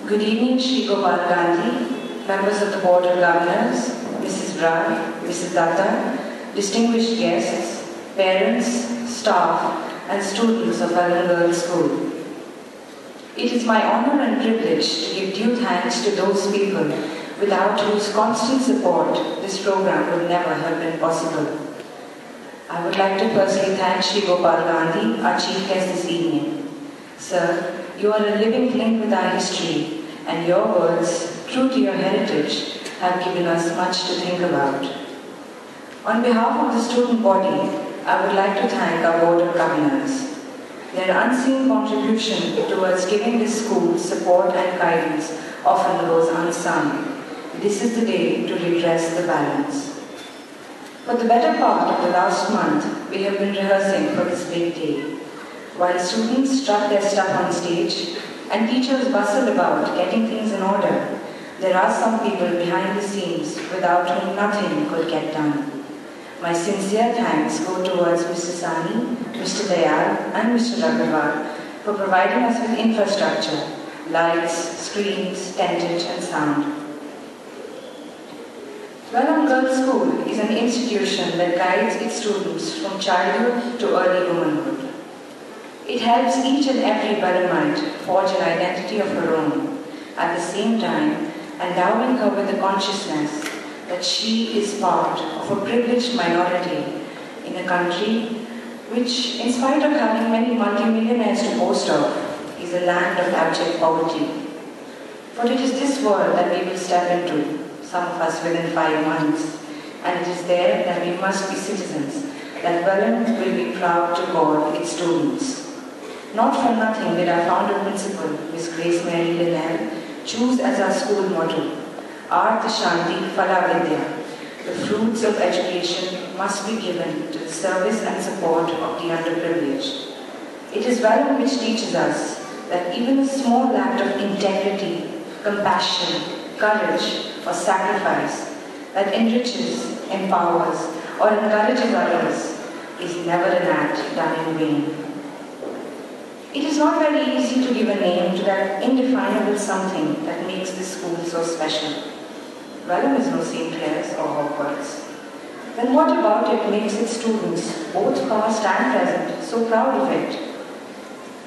Good evening, Shri Gopal Gandhi, members of the Board of Governors, Mrs. Rai, Mrs. Datta, distinguished guests, parents, staff, and students of Welham Girls' School. It is my honor and privilege to give due thanks to those people without whose constant support this program would never have been possible. I would like to personally thank Shri Gopal Gandhi, our chief guest this evening. Sir, you are a living link with our history, and your words, true to your heritage, have given us much to think about. On behalf of the student body, I would like to thank our Board of Governors. Their unseen contribution towards giving this school support and guidance often goes unsung. This is the day to redress the balance. For the better part of the last month, we have been rehearsing for this big day. While students strut their stuff on stage and teachers bustle about getting things in order, there are some people behind the scenes without whom nothing could get done. My sincere thanks go towards Mr. Sani, Mr. Dayal and Mr. Raghavar for providing us with infrastructure, lights, screens, tentage and sound. Welham Girls' School is an institution that guides its students from childhood to early womanhood. It helps each and every Welhamite forge an identity of her own, at the same time endowing her with the consciousness that she is part of a privileged minority in a country which, in spite of having many multimillionaires to boast of, is a land of abject poverty. For it is this world that we will step into, some of us within 5 months, and it is there that we must be citizens, that Welham will be proud to call its students. Not for nothing did our founder principal, Miss Grace Mary Linnell, choose as our school motto, Artha Shanti Phala Vidya. The fruits of education must be given to the service and support of the underprivileged. It is Welham which teaches us that even a small act of integrity, compassion, courage, or sacrifice that enriches, empowers, or encourages others is never an act done in vain. It is not very easy to give a name to that indefinable something that makes this school so special. Welham is no St. Clair's or Hogwarts. Then what about it makes its students, both past and present, so proud of it?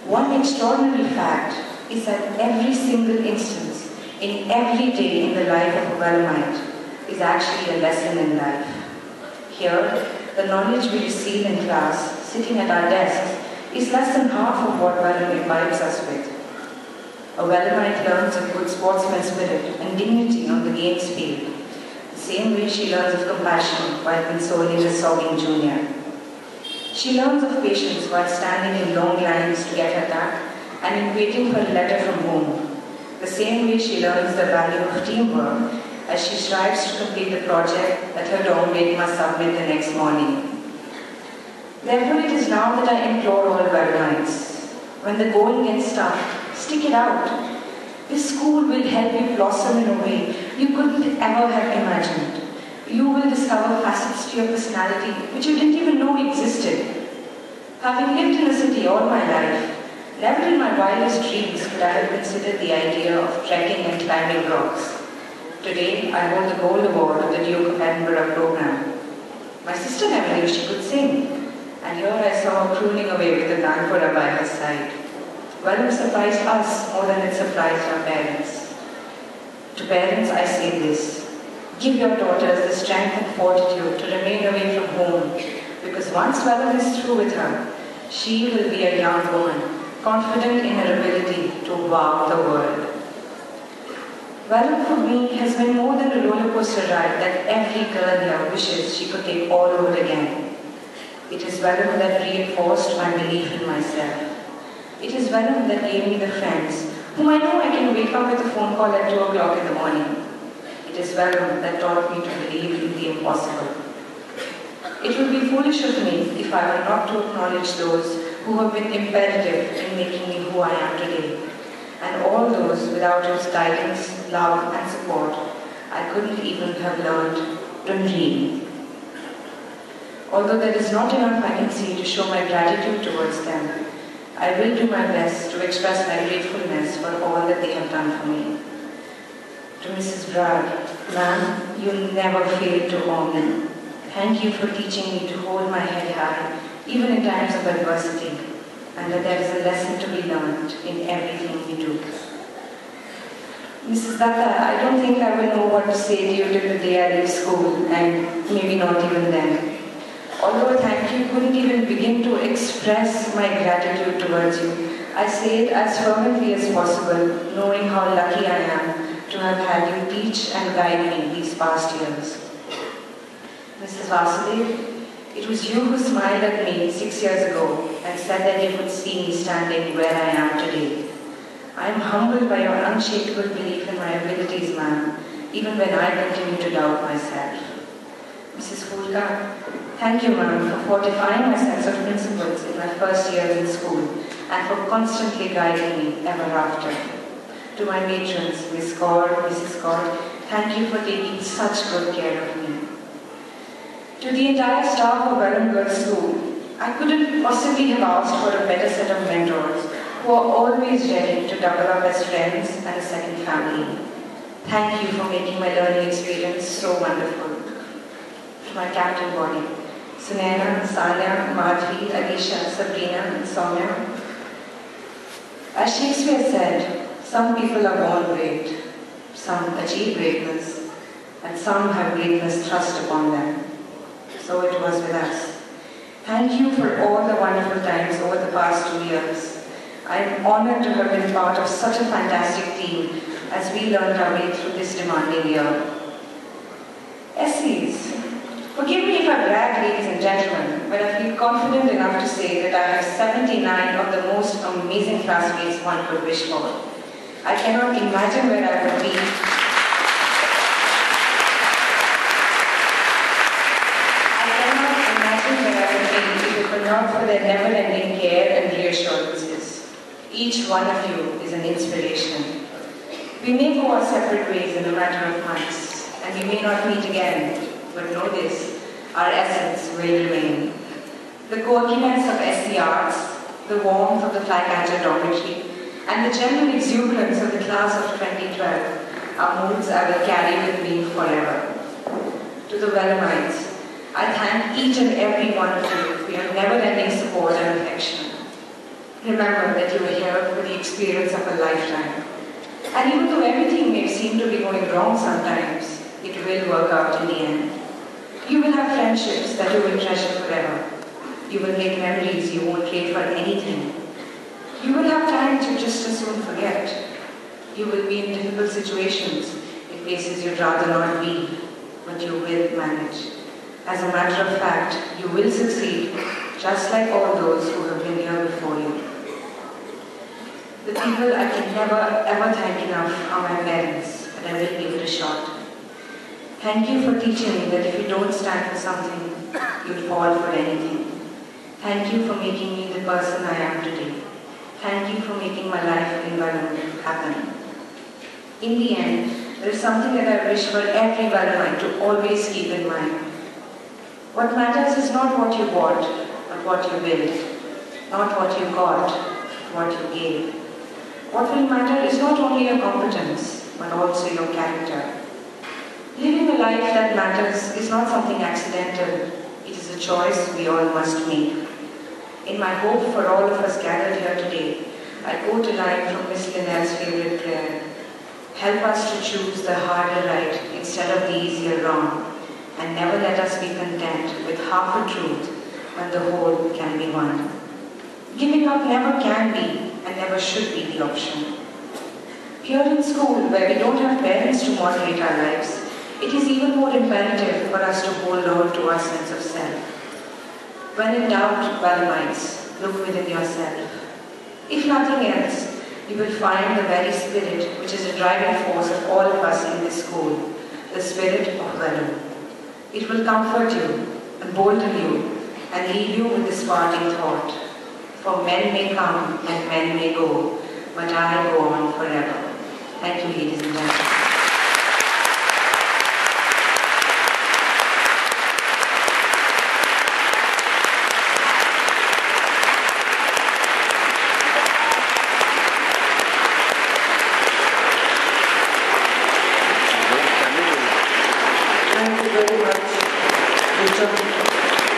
One extraordinary fact is that every single instance, in every day in the life of a Welhamite, is actually a lesson in life. Here, the knowledge we receive in class, sitting at our desks, is less than half of what Welham imbibes us with. A Welhamite learns of good sportsman spirit and dignity on the games field, the same way she learns of compassion while consoling a sobbing junior. She learns of patience while standing in long lines to get her back and in waiting for a letter from home, the same way she learns the value of teamwork as she strives to complete the project that her dorm mate must submit the next morning. Therefore, it is now that I implore all Welhamites, when the going gets tough, stick it out. This school will help you blossom in a way you couldn't ever have imagined. You will discover facets to your personality which you didn't even know existed. Having lived in a city all my life, never in my wildest dreams could I have considered the idea of trekking and climbing rocks. Today, I hold the Gold Award of the Duke of Edinburgh program. My sister never knew she could sing. And here I saw her crooning away with the Ganpura by her side. Welham surprised us more than it surprised our parents. To parents I say this, give your daughters the strength and fortitude to remain away from home, because once Welham is through with her, she will be a young woman, confident in her ability to wow the world. Welham for me has been more than a roller coaster ride that every girl here wishes she could take all over again. It is Welham that reinforced my belief in myself. It is Welham that gave me the friends whom I know I can wake up with a phone call at 2 o'clock in the morning. It is Welham that taught me to believe in the impossible. It would be foolish of me if I were not to acknowledge those who have been imperative in making me who I am today, and all those without whose guidance, love and support I couldn't even have learned to dream. Although there is not enough I can see to show my gratitude towards them, I will do my best to express my gratefulness for for all that they have done for me. To Mrs. Bragg, ma'am, you never failed to awe me. Thank you for teaching me to hold my head high, even in times of adversity, and that there is a lesson to be learned in everything we do. Mrs. Datta, I don't think I will know what to say to you till the day I leave school, and maybe not even then. Although thank you couldn't even begin to express my gratitude towards you, I say it as fervently as possible, knowing how lucky I am to have had you teach and guide me these past years. Mrs. Vasudev, it was you who smiled at me 6 years ago and said that you would see me standing where I am today. I am humbled by your unshakable belief in my abilities, ma'am, even when I continue to doubt myself. Mrs. Fulka, thank you, ma'am, for fortifying my sense of principles in my first years in school and for constantly guiding me ever after. To my matrons, Miss Kaur, Mrs. Kaur, thank you for taking such good care of me. To the entire staff of Welham Girls' School, I couldn't possibly have asked for a better set of mentors who are always ready to double up as friends and a second family. Thank you for making my learning experience so wonderful. To my captain body, Sunena, Sanya, Madhvi, Alisha, Sabrina, and Soumya. As Shakespeare said, some people are born great, some achieve greatness, and some have greatness thrust upon them. So it was with us. Thank you for all the wonderful times over the past 2 years. I am honored to have been part of such a fantastic team as we learned our way through this demanding year. SCs, forgive me if I brag, ladies and gentlemen, but I feel confident enough to say that I have 79 of the most amazing classmates one could wish for. I cannot imagine where I would be. If it were not for their never-ending care and reassurances. Each one of you is an inspiration. We may go our separate ways in a matter of months, and we may not meet again, but know this, our essence will remain. The quirkiness of SC Arts, the warmth of the Flycatcher dormitory, and the general exuberance of the class of 2012 are moods I will carry with me forever. To the Wellhamites, I thank each and every one of you for your never-ending support and affection. Remember that you are here for the experience of a lifetime. And even though everything may seem to be going wrong sometimes, it will work out in the end. You will have friendships that you will treasure forever. You will make memories you won't trade for anything. You will have time to just as soon forget. You will be in difficult situations, in places you'd rather not be, but you will manage. As a matter of fact, you will succeed, just like all those who have been here before you. The people I can never ever thank enough are my parents, but I will give it a shot. Thank you for teaching me that if you don't stand for something, you'll fall for anything. Thank you for making me the person I am today. Thank you for making my life in Welham happen. In the end, there is something that I wish for every Welhamite to always keep in mind. What matters is not what you bought, but what you built. Not what you got, but what you gave. What will matter is not only your competence, but also your character. Living a life that matters is not something accidental. It is a choice we all must make. In my hope for all of us gathered here today, I quote a line from Miss Linnell's favorite prayer. Help us to choose the harder right instead of the easier wrong, and never let us be content with half a truth when the whole can be won. Giving up never can be and never should be the option. Here in school, where we don't have parents to moderate our lives, it is even more imperative for us to hold on to our sense of self. When in doubt, Welhamites, look within yourself. If nothing else, you will find the very spirit which is the driving force of all of us in this school, the spirit of Welham. It will comfort you, embolden you, and leave you with this parting thought. For men may come and men may go, but I go on forever. Thank you, ladies and gentlemen. very much, Richa.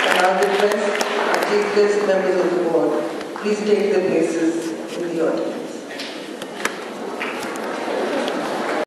And I request our chief guest members of the board, please take their places in the audience.